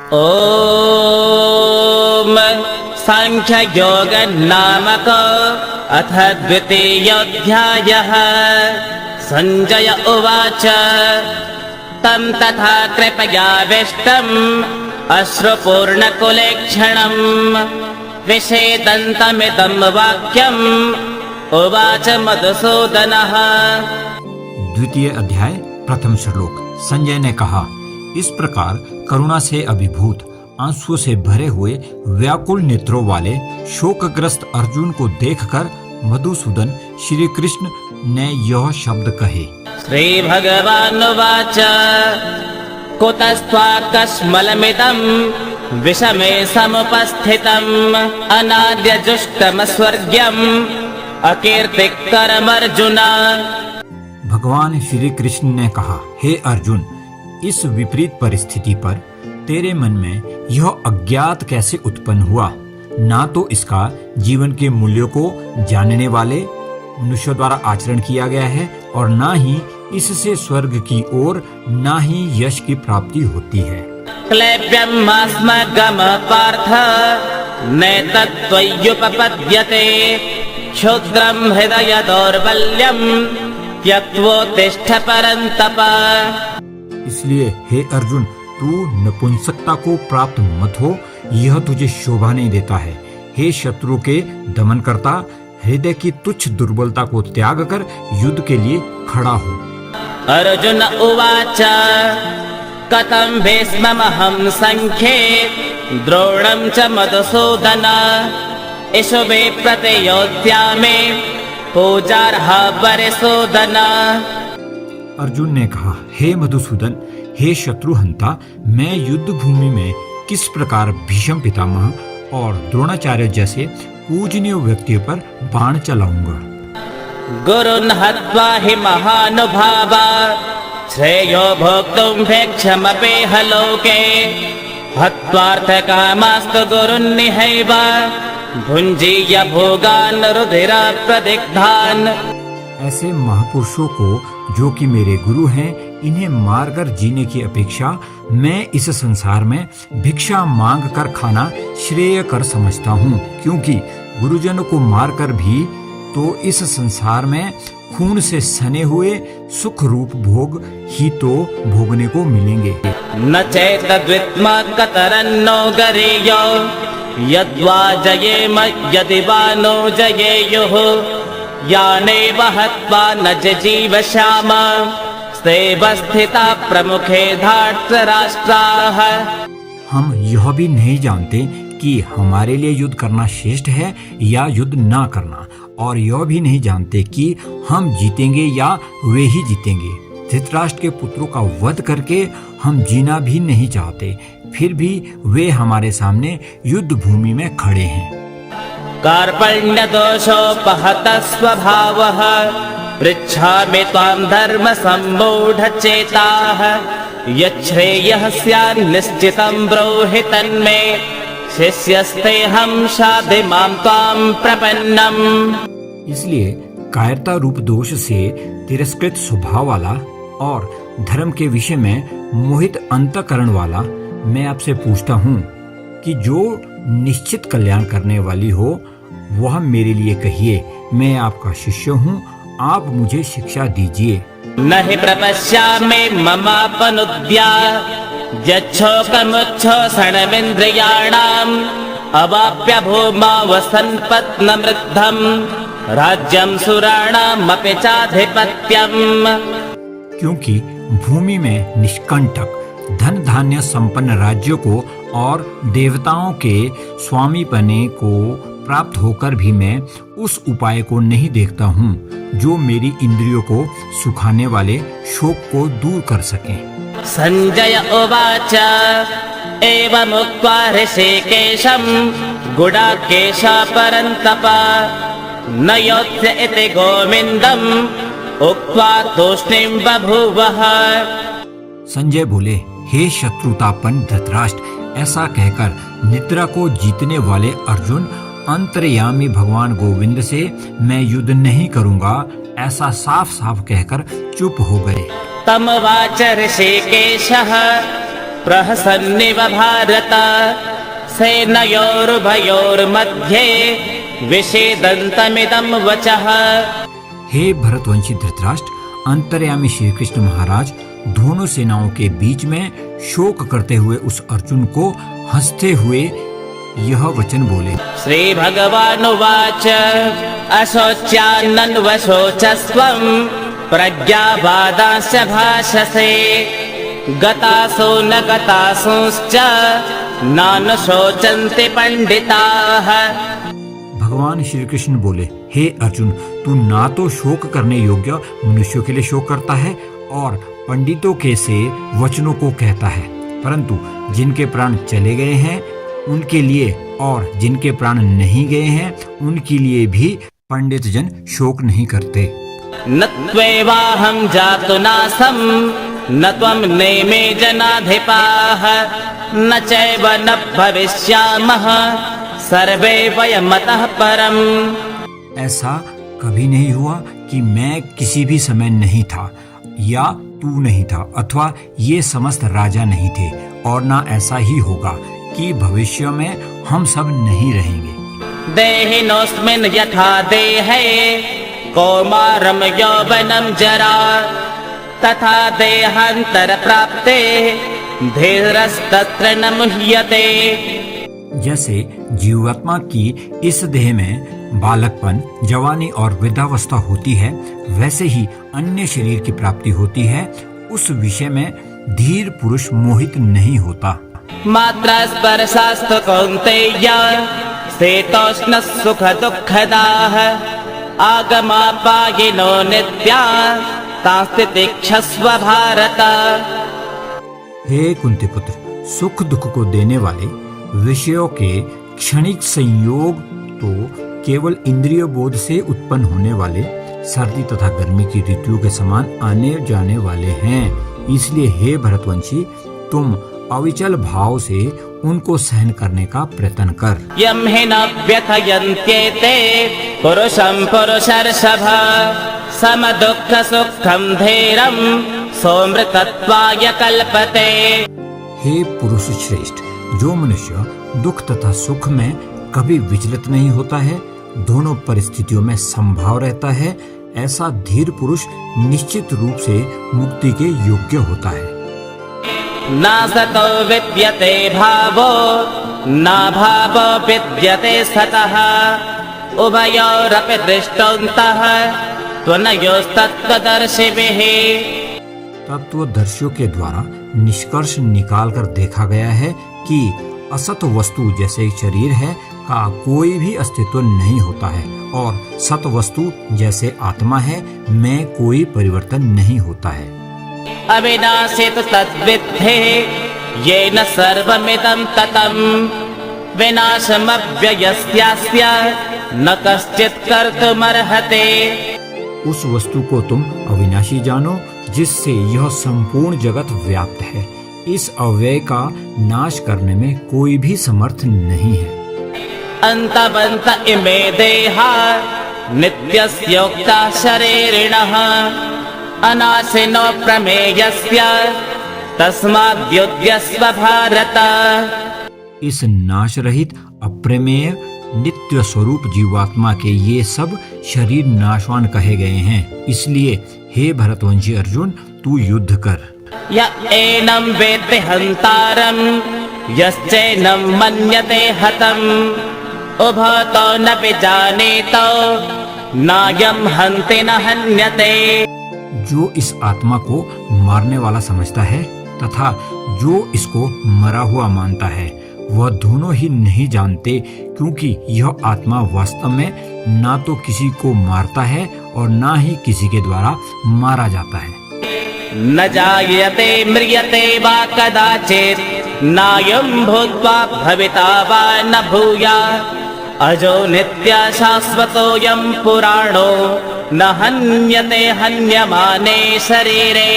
ओम सांख्य योग नामक अथ द्वितीयोऽध्यायः। संजय उवाच तं तथा कृपयाविष्टम् अश्रुपूर्णकुलेक्षणम् विषेदन्तमिदं वाक्यम् उवाच मधुसूदनः। द्वितीय अध्याय प्रथम श्लोक। संजय ने कहा, इस प्रकार करुणा से अभिभूत आंसुओं से भरे हुए व्याकुल नेत्रों वाले शोकग्रस्त अर्जुन को देखकर मधुसूदन श्री कृष्ण ने यह शब्द कहे। श्री भगवानुवाच कुतस्त्वाकस्मलमिदं विषमे समुपस्थितम् अनाद्यजुष्टमस्वर्ग्यम् अकीर्तिकरमर्जुन। भगवान श्री कृष्ण ने कहा, हे अर्जुन, इस विपरीत परिस्थिति पर तेरे मन में यह अज्ञात कैसे उत्पन्न हुआ? ना तो इसका जीवन के मूल्यों को जानने वाले मनुष्यों द्वारा आचरण किया गया है और ना ही इससे स्वर्ग की ओर ना ही यश की प्राप्ति होती है। क्लैब्यमास्मगम पार्थ नैतत्त्वय्युपपद्यते क्षुद्रं हृदय दौर्बल्यं त्यक्त्वोत्तिष्ठ परन्तप। इसलिए हे अर्जुन, तू नपुंसकता को प्राप्त मत हो, यह तुझे शोभा नहीं देता है। हे शत्रु के दमन करता, हृदय की तुच्छ दुर्बलता को त्याग कर युद्ध के लिए खड़ा हो। अर्जुन उवाच कथं भीष्ममहं संख्ये द्रोणं च मधुसूदन इषुवे प्रतियोत्स्यामि पूजार्ह वरिसूदन। अर्जुन ने कहा, हे मधुसूदन, हे शत्रुहंता, मैं युद्ध भूमि में किस प्रकार भीष्म पितामह और द्रोणाचार्य जैसे पूजनीय व्यक्तियों पर बाण चलाऊंगा। गुरुन् हत्वा हि महानुभावा श्रेयो भोक्तुं भेक्षमपेह लोके हत्वार्थकामास्तु गुरुन्निहैव भुञ्जीय भोगान् रुधिरप्रदिग्धान्। ऐसे महापुरुषों को जो कि मेरे गुरु हैं, इन्हें मारकर जीने की अपेक्षा मैं इस संसार में भिक्षा मांग कर खाना श्रेयकर समझता हूँ, क्योंकि गुरुजनों को मारकर भी तो इस संसार में खून से सने हुए सुख रूप भोग ही तो भोगने को मिलेंगे। न चैतद्वित्म कतरन्नो गरेयो यद्वा जयेम यदि वा नो जयेयुः यानेव हत्वा न जीवश्याम स्थिता प्रमुखे धार्तराष्ट्राः। हम यह भी नहीं जानते कि हमारे लिए युद्ध करना श्रेष्ठ है या युद्ध ना करना, और यह भी नहीं जानते कि हम जीतेंगे या वे ही जीतेंगे। धृतराष्ट्र के पुत्रों का वध करके हम जीना भी नहीं चाहते, फिर भी वे हमारे सामने युद्ध भूमि में खड़े हैं। कार्पण्यदोषोपहतः स्वभावः पृच्छामि त्वां धर्म सम्मूढचेताः यच्छ्रेयः स्यात् निश्चितं ब्रूहि तन्मे शिष्यस्तेऽहं शाधि मां त्वां प्रपन्नम्। इसलिए कायरता रूप दोष से तिरस्कृत स्वभाव वाला और धर्म के विषय में मोहित अंतःकरण वाला मैं आपसे पूछता हूँ कि जो निश्चित कल्याण करने वाली हो वह मेरे लिए कहिए। मैं आपका शिष्य हूँ, आप मुझे शिक्षा दीजिए। नहि प्रपश्यामि ममापनुद्या यच्छोकमुच्छोषणमिन्द्रियाणाम् अवाप्य भूमा वसन्पत्नमृद्धम् राज्यं सुराणामपि चाधिपत्यम्। क्योंकि भूमि में निष्कंटक धन धान्य संपन्न राज्यों को और देवताओं के स्वामी पने को प्राप्त होकर भी मैं उस उपाय को नहीं देखता हूँ जो मेरी इंद्रियों को सुखाने वाले शोक को दूर कर सके। संजय उवाच एवमुक्त्वा ऋषिकेशं गुडाकेशा परन्तप न योत्स्य इति गोविन्दम् उक्त्वा तूष्णीं बभूवः। संजय बोले, हे शत्रुतापन धृतराष्ट्र, ऐसा कहकर निद्रा को जीतने वाले अर्जुन अंतर्यामी भगवान गोविंद से मैं युद्ध नहीं करूंगा ऐसा साफ साफ कहकर चुप हो गए। तमवाच ऋषिकेशः प्रहसन्निव भारत सेनयोरुभयोर्मध्ये विषेदन्तमिदं वचः। हे भरतवंशी धृतराष्ट्र, अंतर्यामी श्री कृष्ण महाराज दोनों सेनाओं के बीच में शोक करते हुए उस अर्जुन को हंसते हुए यह वचन बोले। श्री भगवानुवाच अशोच्यान्नन्वशोचस्त्वं प्रज्ञावादांश्च भाषसे गतासो न गतासोश्च नानुशोचन्ति पंडिताः। भगवान श्री कृष्ण बोले, हे अर्जुन, तू ना तो शोक करने योग्य मनुष्यों के लिए शोक करता है और पंडितों के से वचनों को कहता है, परंतु जिनके प्राण चले गए हैं उनके लिए और जिनके प्राण नहीं गए हैं उनके लिए भी पंडित जन शोक नहीं करते। न त्वेवाहं जातु नासं न त्वं नेमे जनाधिपाः न चैव न भविष्यामः सर्वे वयमतः परम्। ऐसा कभी नहीं हुआ कि मैं किसी भी समय नहीं था या तू नहीं था अथवा ये समस्त राजा नहीं थे, और ना ऐसा ही होगा कि भविष्य में हम सब नहीं रहेंगे। देहिनोऽस्मिन् यथा देहे कौमारं यौवनं जरा तथा देहान्तर प्राप्ते धीरस्तत्र न मुह्यते। जैसे जीवात्मा की इस देह में बालकपन, जवानी और वृद्धावस्था होती है, वैसे ही अन्य शरीर की प्राप्ति होती है। उस विषय में धीर पुरुष मोहित नहीं होता। मात्रा स्पर्शास्तु कौन्तेय शीतोष्ण सुख दुःखदाः आगमापायिनो नित्या तास्तितिक्षस्व भारत। हे कुंती पुत्र, सुख दुख को देने वाले विषयों के क्षणिक संयोग तो केवल इंद्रिय बोध से उत्पन्न होने वाले सर्दी तथा गर्मी की ऋतुओं के समान आने जाने वाले हैं। इसलिए हे भरतवंशी, तुम अविचल भाव से उनको सहन करने का प्रयत्न कर। यं हि न व्यथयन्त्येते पुरुषं पुरुषर्षभ समदुःख सुखं धीरं सोमृतत्वाय कल्पते। हे पुरुष श्रेष्ठ, जो मनुष्य दुख तथा सुख में कभी विचलित नहीं होता है, दोनों परिस्थितियों में समभाव रहता है, ऐसा धीर पुरुष निश्चित रूप से मुक्ति के योग्य होता है। न सतो विद्यते भावो न भावो विद्यते सतः उभयोरपि दृष्टोऽन्तः त्वनयोस्तत्त्वदर्शिभिः। तत्वदर्शियों के द्वारा निष्कर्ष निकाल कर देखा गया है कि असत वस्तु जैसे शरीर है का कोई भी अस्तित्व नहीं होता है, और सत वस्तु जैसे आत्मा है में कोई परिवर्तन नहीं होता है। अविनाशी तु तद्विद्धि येन सर्वमिदं ततं विनाशमव्ययस्यास्य न कश्चित् कर्तुमर्हते। उस वस्तु को तुम अविनाशी जानो जिससे यह संपूर्ण जगत व्याप्त है। इस अव्यय का नाश करने में कोई भी समर्थ नहीं है। अन्तवन्त इमे देहा नित्यस्योक्ता शरीरिणः अनाशिनो प्रमेयस्य तस्माद्युध्यस्व भारत। इस नाश रहित अप्रमेय नित्य स्वरूप जीवात्मा के ये सब शरीर नाशवान कहे गए हैं। इसलिए हे भरतवंशी अर्जुन, तू युद्ध कर। य एनं वेत्ति हन्तारं यश्चैनं मन्यते हतम् उभतो न विजानीतो नायं हन्ति न हन्यते। जो इस आत्मा को मारने वाला समझता है तथा जो इसको मरा हुआ मानता है, वह दोनों ही नहीं जानते, क्योंकि यह आत्मा वास्तव में ना तो किसी को मारता है और ना ही किसी के द्वारा मारा जाता है। न जायते म्रियते वा कदाचित् नायं भूत्वा भविता वा न भूयात् अजो नित्य शाश्वतोऽयं पुराणो न हन्यते हन्यमाने शरीरे।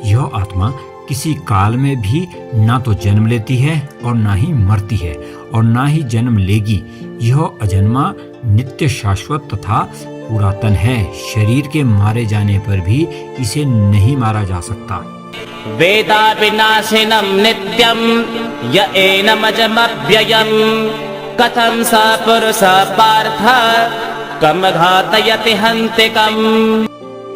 यह आत्मा किसी काल में भी ना तो जन्म लेती है और ना ही मरती है और ना ही जन्म लेगी। यह अजन्मा, नित्य, शाश्वत तथा पुरातन है। शरीर के मारे जाने पर भी इसे नहीं मारा जा सकता। वेदाविनाशिनं नित्यं य एनमजमव्ययम् कथं स पुरुषः पार्थ कम घातयति हन्तिकम्।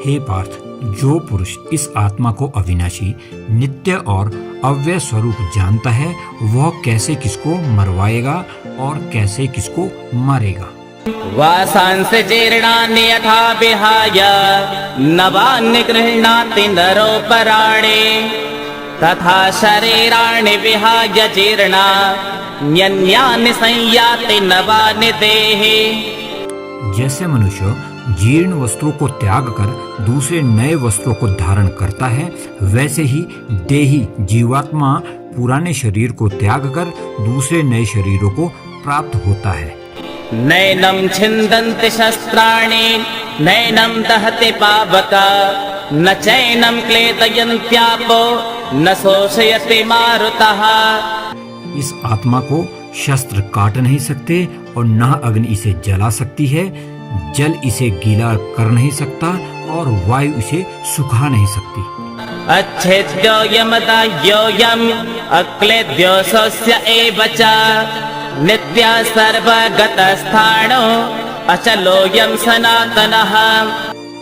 हे पार्थ, जो पुरुष इस आत्मा को अविनाशी, नित्य और अव्यय स्वरूप जानता है, वह कैसे किसको मरवाएगा और कैसे किसको मारेगा। वासांसि जीर्णानि यथा विहाय नवानि गृह्णाति नरोपराणि तथा शरीराणि विहाय जीर्णान्यन्यानि संयाति नवानि देहि। जैसे मनुष्य जीर्ण वस्त्रों को त्याग कर दूसरे नए वस्त्रों को धारण करता है, वैसे ही देही जीवात्मा पुराने शरीर को त्याग कर दूसरे नए शरीरों को प्राप्त होता है। नैनं छिन्दन्ति शस्त्राणि नैनं दहति पावका न चैनं क्लेदयन्त्यापो न शोषयति मारुतः। इस आत्मा को शस्त्र काट नहीं सकते और न अग्नि इसे जला सकती है, जल इसे गीला कर नहीं सकता और वायु इसे सुखा नहीं सकती। अच्छेद्योऽयमदाह्योऽयम् अक्लेद्यो स्वस्य एव च नित्यः सर्वगतस्थाणो अचलोऽयं सनातनः।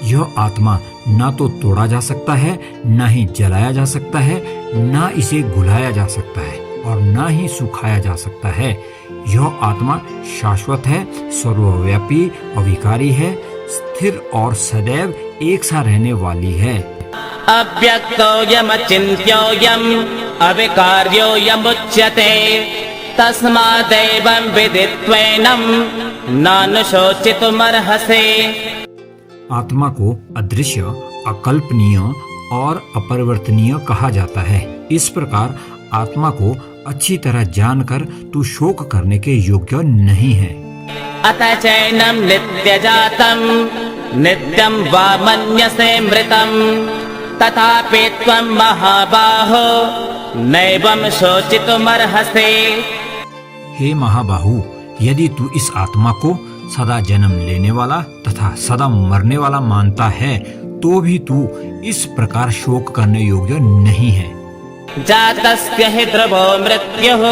यह आत्मा ना तो तोड़ा जा सकता है, ना ही जलाया जा सकता है, ना इसे घुलाया जा सकता है और ना ही सुखाया जा सकता है। यह आत्मा शाश्वत है, सर्वव्यापी, अविकारी है, स्थिर और सदैव एक सा रहने वाली है। अव्यक्तोऽयमचिन्त्योऽयम् अविकार्योऽयमुच्यते तस्मादेवं विदित्वैनं नानुशोचितुमर्हसि। आत्मा को अदृश्य, अकल्पनीय और अपरिवर्तनीय कहा जाता है। इस प्रकार आत्मा को अच्छी तरह जानकर तू शोक करने के योग्य नहीं है। अथ चैनं नित्यजातं नित्यं वा मन्यसे मृतं तथापि त्वं महाबाहो नैवं शोचितुमर्हसि। हे महाबाहु, यदि तू इस आत्मा को सदा जन्म लेने वाला तथा सदा मरने वाला मानता है, तो भी तू इस प्रकार शोक करने योग्य नहीं है। जातस्य हि ध्रुवो मृत्युः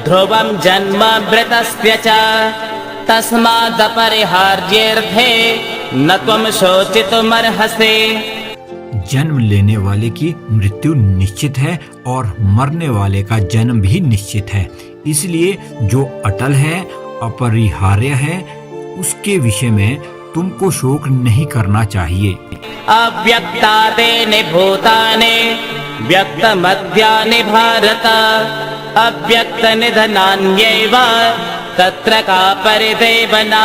ध्रुवं जन्म मृतस्य च तस्मादपरिहार्येऽर्थे न त्वं शोचितुमर्हसि। जन्म लेने वाले की मृत्यु निश्चित है और मरने वाले का जन्म भी निश्चित है, इसलिए जो अटल है, अपरिहार्य है, उसके विषय में तुमको शोक नहीं करना चाहिए। अव्यक्तादीनि भूतानि व्यक्तमद्यानि भारत अव्यक्तनिधनान्यैव तत्र का परिदेवना।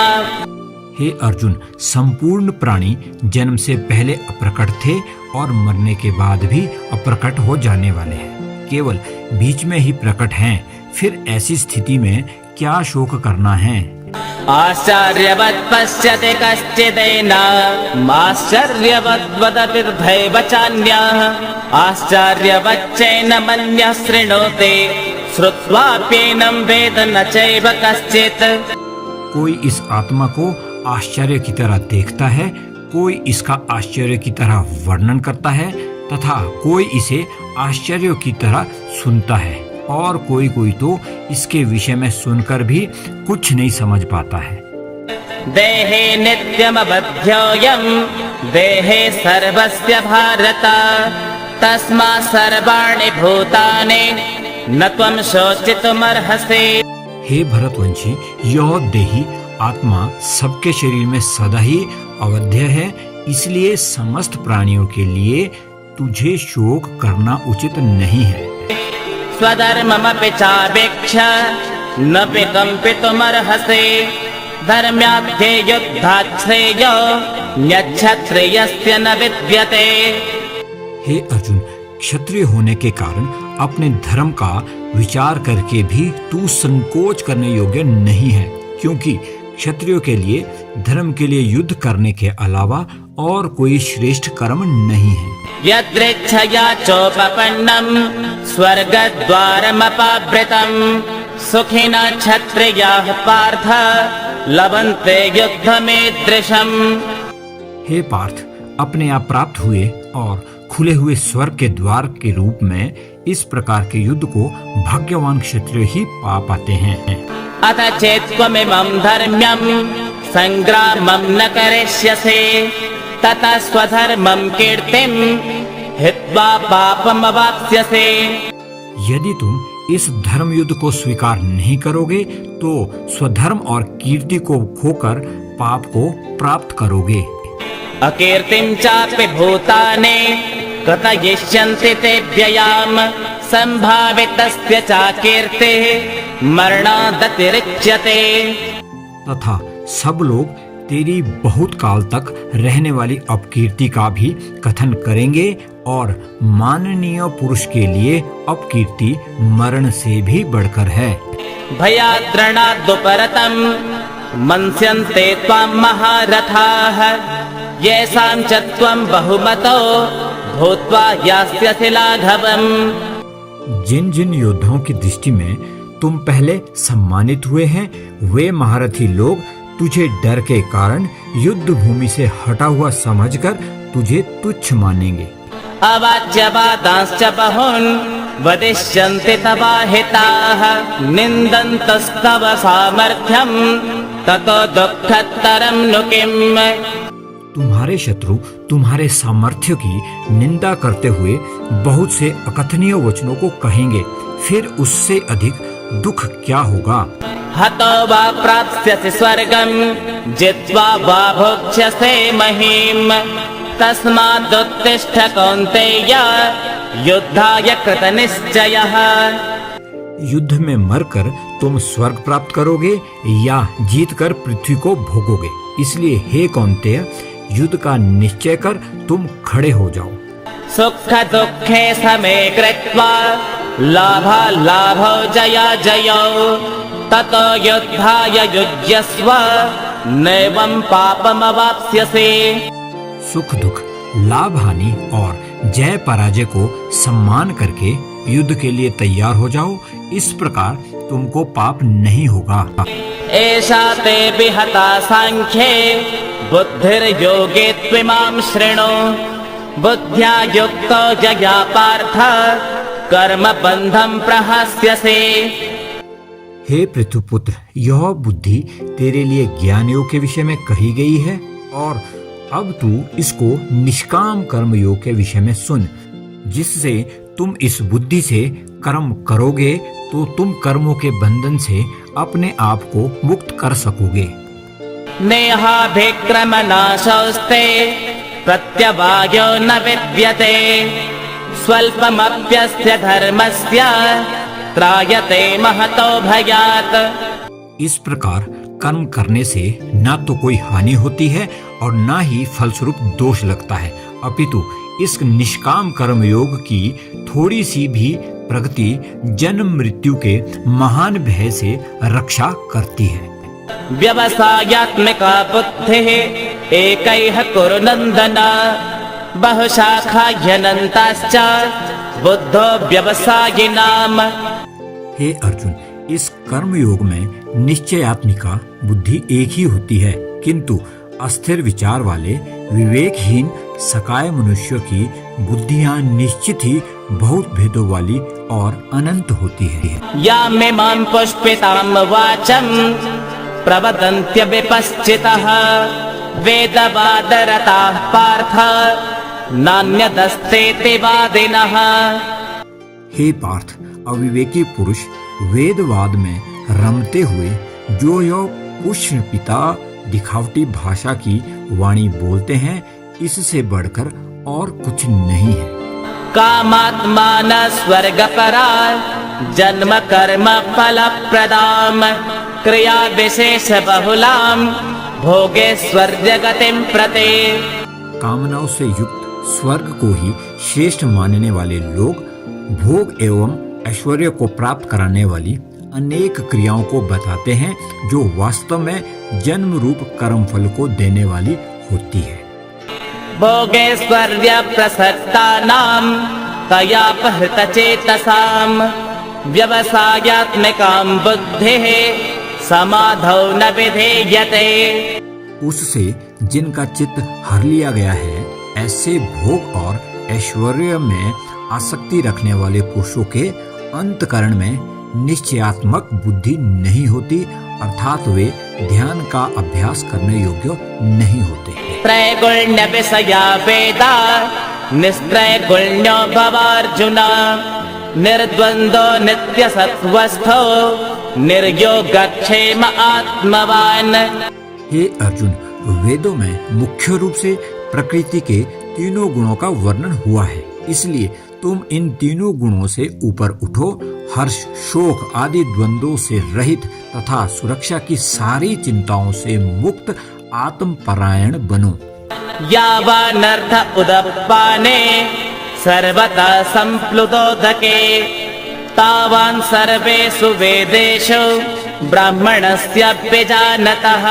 हे अर्जुन, संपूर्ण प्राणी जन्म से पहले अप्रकट थे और मरने के बाद भी अप्रकट हो जाने वाले हैं, केवल बीच में ही प्रकट हैं। फिर ऐसी स्थिति में क्या शोक करना है। आश्चर्यवत् पश्यति कश्चिदेनामाश्चर्यवत् वदति तथैव चान्यः आश्चर्यवच्चैन मन्यः शृणोति श्रुत्वाप्येनं वेद न चैव कश्चित्। कोई इस आत्मा को आश्चर्य की तरह देखता है, कोई इसका आश्चर्य की तरह वर्णन करता है तथा कोई इसे आश्चर्य की तरह सुनता है और कोई तो इसके विषय में सुनकर भी कुछ नहीं समझ पाता है। देहे नित्यमबध्योऽयं देहे सर्वस्य भारत तस्मात् सर्वाणि भूतानि न त्वं शोचितुमर्हसि। हे भरतवंशी, यह देही आत्मा सबके शरीर में सदा ही अवध्य है, इसलिए समस्त प्राणियों के लिए तुझे शोक करना उचित नहीं है। स्वधर्ममपि चावेक्ष न विकम्पितुमर्हसि धर्म्याध्ये युद्धात् श्रेयो न्यक्षत्रियस्य न विद्यते। हे अर्जुन, क्षत्रिय होने के कारण अपने धर्म का विचार करके भी तू संकोच करने योग्य नहीं है, क्योंकि क्षत्रियों के लिए धर्म के लिए युद्ध करने के अलावा और कोई श्रेष्ठ कर्म नहीं है। यदृच्छया चोपपन्नं स्वर्गद्वारमपावृतं सुखिनः क्षत्रियाः पार्थ लभन्ते युद्धमीदृशम्। हे पार्थ, अपने आप प्राप्त हुए और खुले हुए स्वर्ग के द्वार के रूप में इस प्रकार के युद्ध को भाग्यवान क्षत्रिय ही पा पाते हैं। अथ चेत्त्वमिमं धर्म्यं संग्रामं न करिष्यसे ततः स्वधर्मं कीर्तिं हित्वा पापमवाप्स्यसे। यदि तुम इस धर्म युद्ध को स्वीकार नहीं करोगे तो स्वधर्म और कीर्ति को खोकर पाप को प्राप्त करोगे। अकीर्तिं चापि भूतानि कथयिष्यन्ति ते व्ययाम् संभावितस्य चाकीर्तिः मरणादतिरिच्यते। तथा सब लोग तेरी बहुत काल तक रहने वाली अपकीर्ति का भी कथन करेंगे और माननीय पुरुष के लिए अपकीर्ति मरण से भी बढ़कर है। भयाद्रणादुपरतं मन्स्यन्ते त्वां महारथाः येषां च त्वं बहुमतो भूत्वा यास्यसि लाघवम्। जिन जिन योद्धाओं की दृष्टि में तुम पहले सम्मानित हुए हैं वे महारथी लोग तुझे डर के कारण युद्ध भूमि से हटा हुआ समझकर तुझे तुच्छ मानेंगे। अवाच्यवादांश्च बहून् वदिष्यन्ति तवाहिताः निन्दन्तस्तव सामर्थ्यं ततो दुःखतरं नु किम्। तुम्हारे शत्रु तुम्हारे सामर्थ्य की निंदा करते हुए बहुत से अकथनीय वचनों को कहेंगे, फिर उससे अधिक दुख क्या होगा। हतो वा प्राप्स्यसि स्वर्गं जित्वा वा भोक्ष्यसे महीम् तस्मादुत्तिष्ठ कौन्तेय युद्धाय कृतनिश्चयः। युद्ध में मरकर तुम स्वर्ग प्राप्त करोगे या जीतकर पृथ्वी को भोगोगे, इसलिए हे कौन्तेय युद्ध का निश्चय कर तुम खड़े हो जाओ। सुख दुःखे समे कृत्वा लाभालाभौ जया जयौ ततो युद्धाय युज्यस्व नैवं पापमवाप्स्यसे। सुख दुख लाभ हानि और जय पराजय को सम्मान करके युद्ध के लिए तैयार हो जाओ, इस प्रकार तुमको पाप नहीं होगा। एषा ते विहता सांख्ये बुद्धिर्योगे त्विमां शृणु बुद्ध्या युक्तो जया पार्थ कर्म बंधं प्रहस्यसे। हे पृथुपुत्र, यह बुद्धि तेरे लिए ज्ञान योग के विषय में कही गई है और अब तू इसको निष्काम कर्म योग के विषय में सुन, जिससे तुम इस बुद्धि से कर्म करोगे तो तुम कर्मों के बंधन से अपने आप को मुक्त कर सकोगे। नेहाभिक्रम नाशोस्ते प्रत्यवायो न विद्यते स्वल्पमप्यस्य धर्मस्य त्रायते महतो भयात्। इस प्रकार कर्म करने से न तो कोई हानि होती है और न ही फलस्वरूप दोष लगता है, अपितु इस निष्काम कर्म योग की थोड़ी सी भी प्रगति जन्म मृत्यु के महान भय से रक्षा करती है। व्यवसायात्मिका बुद्धिः एकैः कुरु नन्दन बहुशाखा ह्यनन्ताश्च बुद्धो व्यवसायिनाम्। हे अर्जुन, इस कर्म योग में निश्चयात्मिका बुद्धि एक ही होती है, किंतु अस्थिर विचार वाले विवेकहीन सकाय मनुष्यों की बुद्धियां निश्चित ही बहुत भेदों वाली और अनंत होती है। यामिमां पुष्पितां वाचं प्रवदन्त्य विपश्चितः वेदवादरताः पार्थ नान्यदस्तेति वादिनः। हे पार्थ, अविवेकी पुरुष वेदवाद में रमते हुए जो यो पुष्पिता दिखावटी भाषा की वाणी बोलते हैं, इससे बढ़कर और कुछ नहीं है। कामात्मान स्वर्गपरा जन्म कर्म फल प्रदाम क्रिया विशेष बहुलाम भोगेश्वर्य गतिम प्रते। कामनाओं से युक्त स्वर्ग को ही श्रेष्ठ मानने वाले लोग भोग एवं ऐश्वर्य को प्राप्त कराने वाली अनेक क्रियाओं को बताते हैं, जो वास्तव में जन्म रूप कर्म फल को देने वाली होती है। भोगेश्वर्य प्रसक्तानां तयापहृत चेतसाम व्यवसायात्मिकां बुद्धिः समाधौ न विधेयते। उससे जिनका चित्त हर लिया गया है, ऐसे भोग और ऐश्वर्य में आसक्ति रखने वाले पुरुषों के अंतकरण में निश्चयात्मक बुद्धि नहीं होती, अर्थात वे ध्यान का अभ्यास करने योग्य नहीं होते। त्रैगुण्य विषया वेदा निस्त्रैगुण्यो भवार्जुन निर्द्वन्द्वो नित्य सत्वस्थो निर्योगक्षेम आत्मवान। हे अर्जुन, वेदों में मुख्य रूप से प्रकृति के तीनों गुणों का वर्णन हुआ है, इसलिए तुम इन तीनों गुणों से ऊपर उठो, हर्ष शोक आदि द्वंद्वों से रहित तथा सुरक्षा की सारी चिंताओं से मुक्त आत्मपरायण बनो। यावानर्थ उदपाने सर्वथा संप्लुतोदके तावान् सर्वेषु वेदेषु ब्राह्मणस्याप्यजानतः।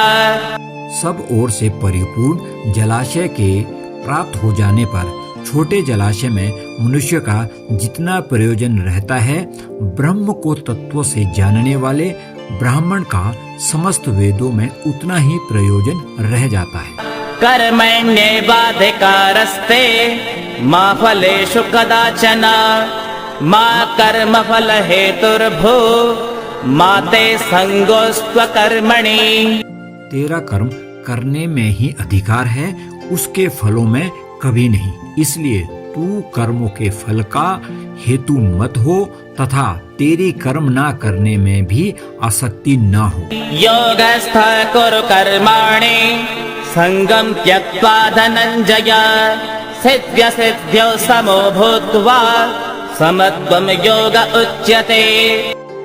सब ओर से परिपूर्ण जलाशय के प्राप्त हो जाने पर छोटे जलाशय में मनुष्य का जितना प्रयोजन रहता है, ब्रह्म को तत्व से जानने वाले ब्राह्मण का समस्त वेदों में उतना ही प्रयोजन रह जाता है। कर्मण्येवाधिकारस्ते मा फलेषु कदाचन मा कर्मफल हेतुर्भू मा ते संगोस्त्वकर्मणि। तेरा कर्म करने में ही अधिकार है, उसके फलों में कभी नहीं, इसलिए तू कर्मों के फल का हेतु मत हो तथा तेरी कर्म ना करने में भी आसक्ति न हो। योगस्थ कुरु कर्माणि संगम त्यक्त्वा धनंजय सिद्ध्य सिद्ध्यौ समो भूत्वा समत्वम योग उच्यते।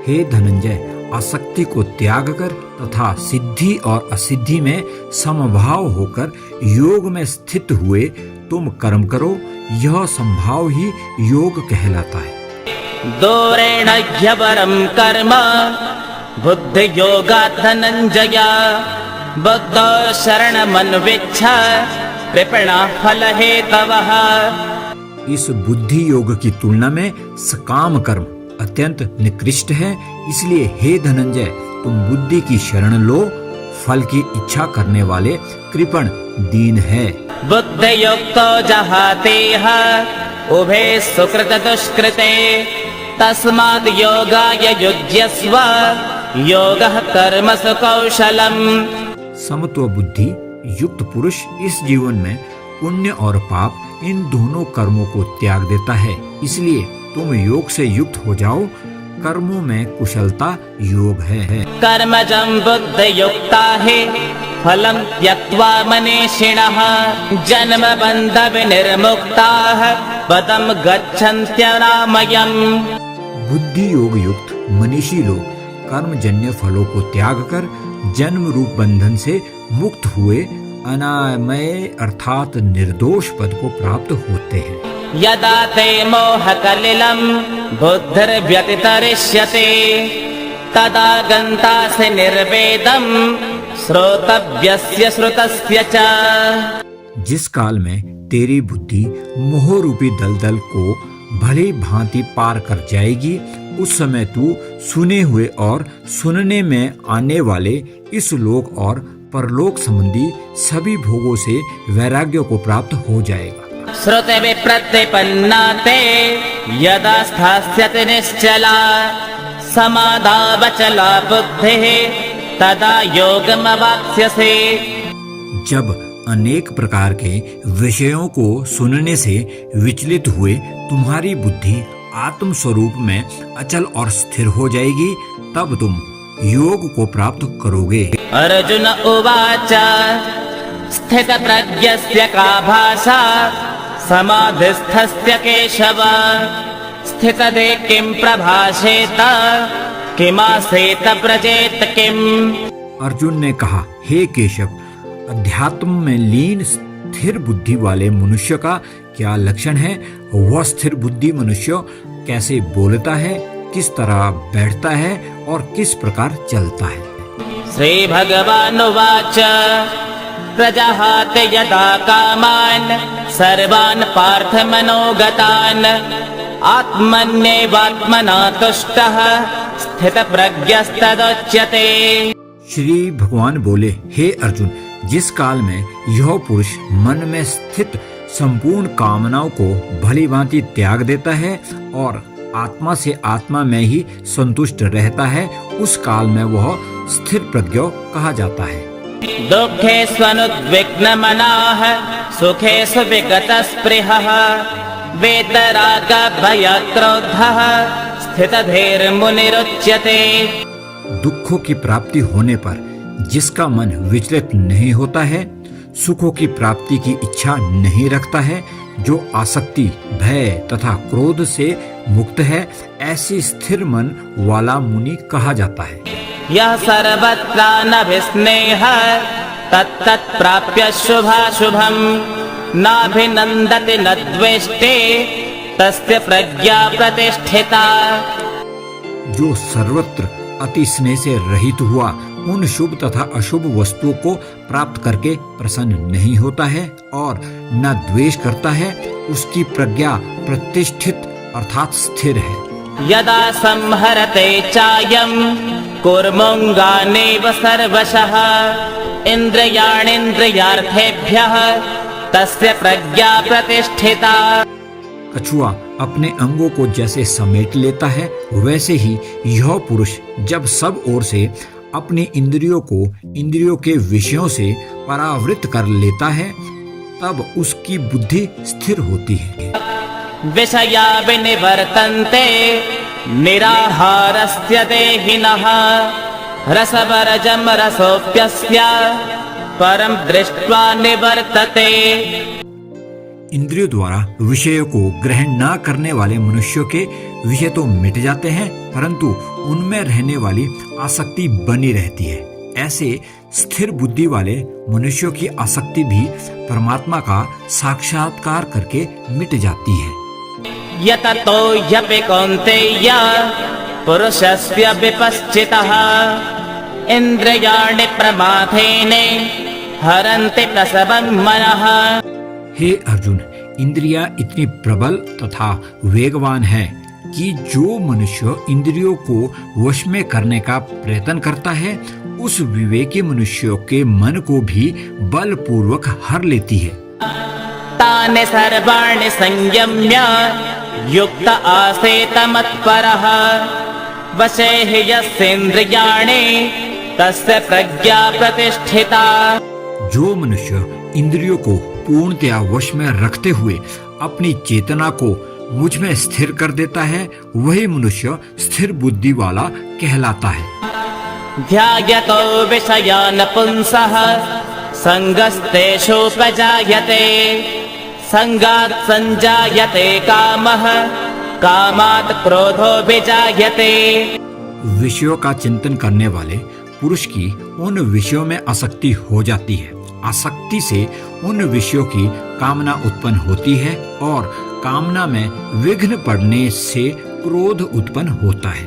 हे धनंजय, आसक्ति को त्याग कर तथा सिद्धि और असिद्धि में समभाव होकर योग में स्थित हुए तुम कर्म करो, यह संभाव ही योग कहलाता है। दूरेण ह्यपरं कर्म बुद्धि योगात् धनंजय बुद्धौ शरणमन्विच्छ कृपणः फलहेतवः। इस बुद्धि योग की तुलना में सकाम कर्म अत्यंत निकृष्ट है, इसलिए हे धनंजय, तुम बुद्धि की शरण लो, फल की इच्छा करने वाले कृपण दीन है। बुद्धि युक्तो जहातेह उभे सुकृत दुष्कृते तस्माद् योगाय युज्यस्व योगः कर्मसु कौशलम्। समत्व बुद्धि युक्त पुरुष इस जीवन में पुण्य और पाप इन दोनों कर्मों को त्याग देता है, इसलिए तुम योग से युक्त हो जाओ, कर्मों में कुशलता योग है। कर्मजं बुद्धि युक्ता है फलं त्यक्त्वा मनीषिणः जन्म बन्ध विनिर्मुक्ताः पदं गच्छन्त्यनामयम्। बुद्धि योग युक्त मनीषी लोग कर्मजन्य फलों को त्याग कर जन्म रूप बंधन से मुक्त हुए अनामय अर्थात निर्दोष पद को प्राप्त होते हैं। यदा ते मोहकलिलं बुद्धिर्व्यतितरिष्यते तदा गन्तासि निर्वेदं श्रोतव्यस्य श्रुतस्य च। जिस काल में तेरी बुद्धि मोह रूपी दलदल को भली भांति पार कर जाएगी, उस समय तू सुने हुए और सुनने में आने वाले इस लोक और परलोक संबंधी सभी भोगों से वैराग्य को प्राप्त हो जाएगा। श्रुति विप्रतिपन्ना ते यदा स्थास्यति निश्चला समाधावचला बुद्धिः तदा योगमवाप्स्यसि। जब अनेक प्रकार के विषयों को सुनने से विचलित हुए तुम्हारी बुद्धि आत्म स्वरूप में अचल और स्थिर हो जाएगी, तब तुम योग को प्राप्त करोगे। अर्जुन उवाच स्थितप्रज्ञस्य का भाषा समाधिस्थस्य केशव स्थितदे किं प्रभाषेत किमासेत व्रजेत किम्। अर्जुन ने कहा, हे केशव, अध्यात्म में लीन स्थिर बुद्धि वाले मनुष्य का क्या लक्षण है? वह स्थिर बुद्धि मनुष्य कैसे बोलता है, किस तरह बैठता है और किस प्रकार चलता है? श्री भगवानुवाच प्रजहाति यदा कामान् सर्वान् पार्थ मनोगतान् आत्मन्येवात्मना तुष्टः स्थितप्रज्ञस्तदुच्यते। श्री भगवान बोले, हे अर्जुन, जिस काल में यह पुरुष मन में स्थित संपूर्ण कामनाओं को भली भांति त्याग देता है और आत्मा से आत्मा में ही संतुष्ट रहता है, उस काल में वह स्थिर प्रज्ञ कहा जाता है। दुःखे स्वनुद्विग्नमनाः सुखेषु विगतस्पृहः वेतरागभयक्रोधः स्थितधीर्मुनिरुच्यते। दुखों की प्राप्ति होने पर जिसका मन विचलित नहीं होता है, सुखों की प्राप्ति की इच्छा नहीं रखता है, जो आसक्ति, भय तथा क्रोध से मुक्त है, ऐसी स्थिर मन वाला मुनि कहा जाता है। यः सर्वत्रानभिस्नेहः तत्तत् प्राप्य शुभाशुभम् नाभिनन्दति न द्वेष्टे तस्य प्रज्ञा प्रतिष्ठिता। जो सर्वत्र अति स्नेह से रहित हुआ उन शुभ तथा अशुभ वस्तुओं को प्राप्त करके प्रसन्न नहीं होता है और न द्वेष करता है, उसकी प्रज्ञा प्रतिष्ठित अर्थात स्थिर है। यदा संहरते चायं कूर्मोऽङ्गानेव सर्वशः इन्द्रियाणीन्द्रियार्थेभ्यः तस्य प्रज्ञा प्रतिष्ठिता। कछुआ अपने अंगों को जैसे समेट लेता है, वैसे ही यह पुरुष जब सब ओर से अपनी इंद्रियों को इंद्रियों के विषयों से परावृत कर लेता है, तब उसकी बुद्धि स्थिर होती है। विषया विनिवर्तन्ते निराहारस्य देहिनः रसवर्जं रसोऽप्यस्य परं दृष्ट्वा निवर्तते। इंद्रियों द्वारा विषयों को ग्रहण न करने वाले मनुष्यों के विषय तो मिट जाते हैं, परंतु उनमें रहने वाली आसक्ति बनी रहती है। ऐसे स्थिर बुद्धि वाले मनुष्यों की आसक्ति भी परमात्मा का साक्षात्कार करके मिट जाती है। यततो ह्यपि कौन्तेय पुरुषस्य विपश्चितः इन्द्रियाणि प्रमाथेन हरन्ति प्रसवं मनः। हे अर्जुन, इंद्रियां इतनी प्रबल तथा वेगवान है कि जो मनुष्य इंद्रियों को वश में करने का प्रयत्न करता है, उस विवेकी मनुष्यों के मन को भी बलपूर्वक हर लेती है। तानि सर्वाणि संयम्य युक्त आसेत मत्परः वशे हि यस्येन्द्रियाणि तस्य प्रज्ञा प्रतिष्ठिता। जो मनुष्य इंद्रियों को पूर्णतया वश में रखते हुए अपनी चेतना को मुझ में स्थिर कर देता है, वही मनुष्य स्थिर बुद्धि वाला कहलाता है। ध्यायतो विषयान् पुंसः संगस्तेषोपजायते संगात् संजायते कामः कामात् क्रोधोऽभिजायते। विषयों का चिंतन करने वाले पुरुष की उन विषयों में आसक्ति हो जाती है, आसक्ति से उन विषयों की कामना उत्पन्न होती है और कामना में विघ्न पड़ने से क्रोध उत्पन्न होता है।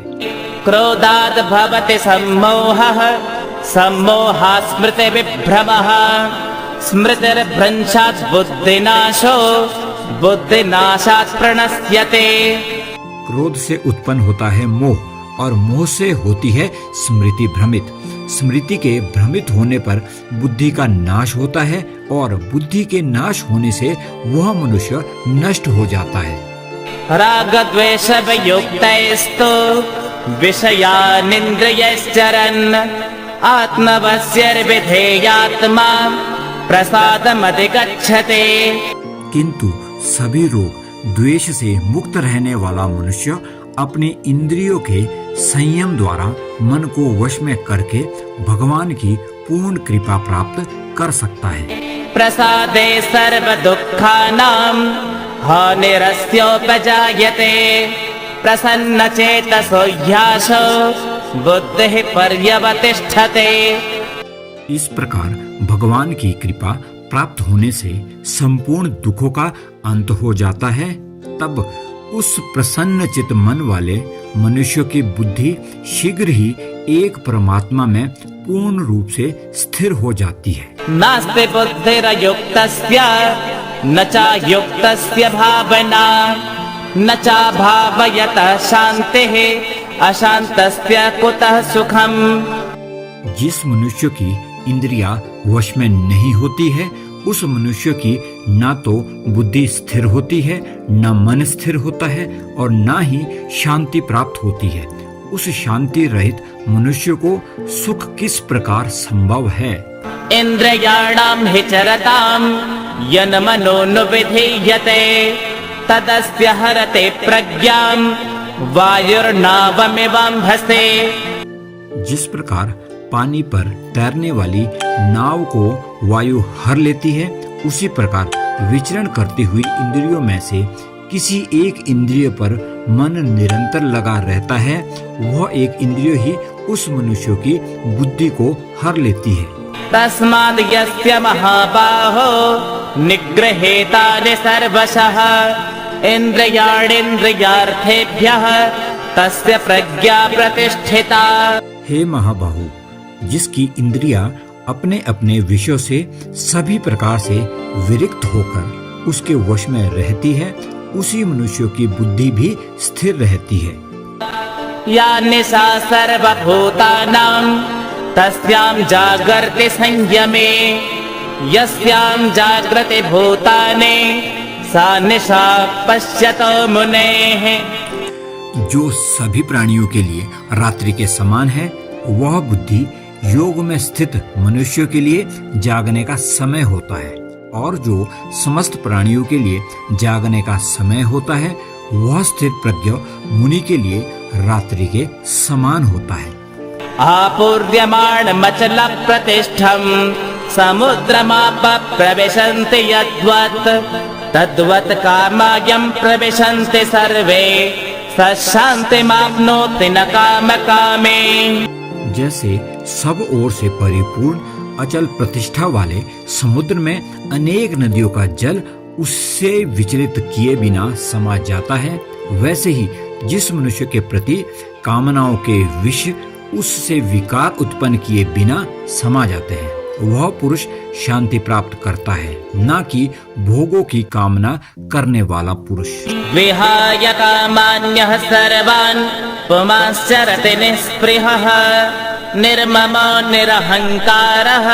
क्रोधात् भवति सम्मोहः सम्मोहात् स्मृतिविभ्रमः स्मृतिर्भ्रंशात् बुद्धिनाशो बुद्धिनाशात् प्रणश्यते। क्रोध से उत्पन्न होता है मोह और मोह से होती है स्मृति भ्रमित। स्मृति के भ्रमित होने पर बुद्धि का नाश होता है और बुद्धि के नाश होने से वह मनुष्य नष्ट हो जाता है। राग द्वेष वियुक्तैस्तु विषयानिन्द्रियैश्चरन् आत्मवश्यर्विधेयात्मा प्रसादमधिगच्छते। किंतु सभी रोग द्वेष से मुक्त रहने वाला मनुष्य अपनी इंद्रियों के संयम द्वारा मन को वश में करके भगवान की पूर्ण कृपा प्राप्त कर सकता है। प्रसादे सर्व दुःखानां हानिरस्योपजायते प्रसन्न चेतसो ह्यासो बुद्धिः पर्यवतिष्ठते। इस प्रकार भगवान की कृपा प्राप्त होने से संपूर्ण दुखों का अंत हो जाता है। तब उस प्रसन्न चित्त मन वाले मनुष्य की बुद्धि शीघ्र ही एक परमात्मा में पूर्ण रूप से स्थिर हो जाती है। नास्ति बुद्धिरयुक्तस्य न चायुक्तस्य भावना न चाभावयतः शान्तिः अशान्तस्य कुतः सुखम्। जिस मनुष्य की इंद्रियां वश में नहीं होती है, उस मनुष्य की ना तो बुद्धि स्थिर होती है, न मन स्थिर होता है और ना ही शांति प्राप्त होती है। उस शांति रहित मनुष्य को सुख किस प्रकार संभव है? इन्द्रियाणां हि चरतां यन मनो न विधीयते तदस्य हरते प्रज्ञां वायुर्नावमिवाम्भसे। जिस प्रकार पानी पर तैरने वाली नाव को वायु हर लेती है, उसी प्रकार विचरण करती हुई इंद्रियों में से किसी एक इंद्रिय पर मन निरंतर लगा रहता है, वह एक इंद्रिय ही उस मनुष्य की बुद्धि को हर लेती है। तस्माद् यस्य महाबाहो निग्रहेतानि सर्वशः इन्द्रियाणीन्द्रियार्थेभ्यः तस्य प्रज्ञा प्रतिष्ठिता। हे महाबाहु, जिसकी इंद्रियां अपने अपने विषयों से सभी प्रकार से विरक्त होकर उसके वश में रहती है, उसी मनुष्य की बुद्धि भी स्थिर रहती है। या निशा सर्वभूतानां तस्यां जागर्ति संयमे यस्यां जागृति भूतानि सा निशा पश्यतो मुनेः। जो सभी प्राणियों के लिए रात्रि के समान है, वह बुद्धि योग में स्थित मनुष्य के लिए जागने का समय होता है, और जो समस्त प्राणियों के लिए जागने का समय होता है, वह स्थिर प्रज्ञ मुनि के लिए रात्रि के समान होता है। आपूर्यमाणमचल प्रतिष्ठं समुद्रमाप प्रविशन्ति यद्वत् तद्वत् कामायं प्रविशन्ति सर्वे स शान्तिमाप्नोति न कामकामे। जैसे सब ओर से परिपूर्ण अचल प्रतिष्ठा वाले समुद्र में अनेक नदियों का जल उससे विचलित किए बिना समा जाता है, वैसे ही जिस मनुष्य के प्रति कामनाओं के विष उससे विकार उत्पन्न किए बिना समा जाते हैं, वह पुरुष शांति प्राप्त करता है, ना कि भोगों की कामना करने वाला पुरुष। विहाय कामान्यः सर्वान् पुमांश्चरति निःस्पृहः निर्ममो निरहंकारः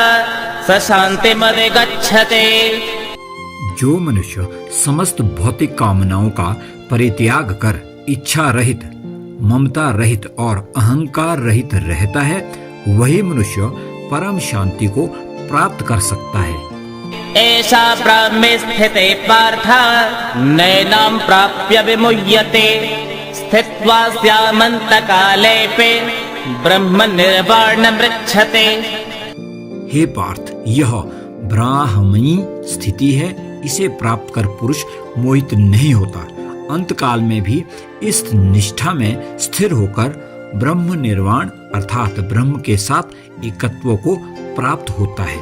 स शान्तिमधिगच्छति। जो मनुष्य समस्त भौतिक कामनाओं का परित्याग कर इच्छा रहित, ममता रहित और अहंकार रहित रहता है, वही मनुष्य परम शांति को प्राप्त कर सकता है। एषा ब्रह्मे स्थिते पार्थ नैनां प्राप्य विमुह्यते स्थित्वा स्यामन्तकालेऽपि ब्रह्म निर्वाणं मृच्छते। हे पार्थ, यह ब्राह्मणी स्थिति है, इसे प्राप्त कर पुरुष मोहित नहीं होता, अंतकाल में भी इस निष्ठा में स्थिर होकर ब्रह्म निर्वाण अर्थात ब्रह्म के साथ एकत्व को प्राप्त होता है।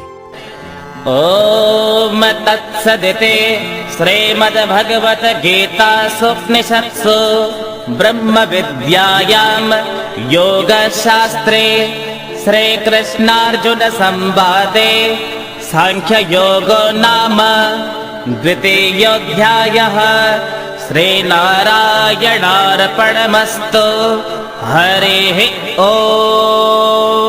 ओम तत्सदिति श्रीमद्भगवत गीतासु उपनिषत्सु ब्रह्म विद्यायां योगशास्त्रे श्रीकृष्णार्जुन संवादे सांख्य योगो नाम द्वितीयोऽध्यायः। श्रीनारायणार्पणमस्तु। हरिः ओम्।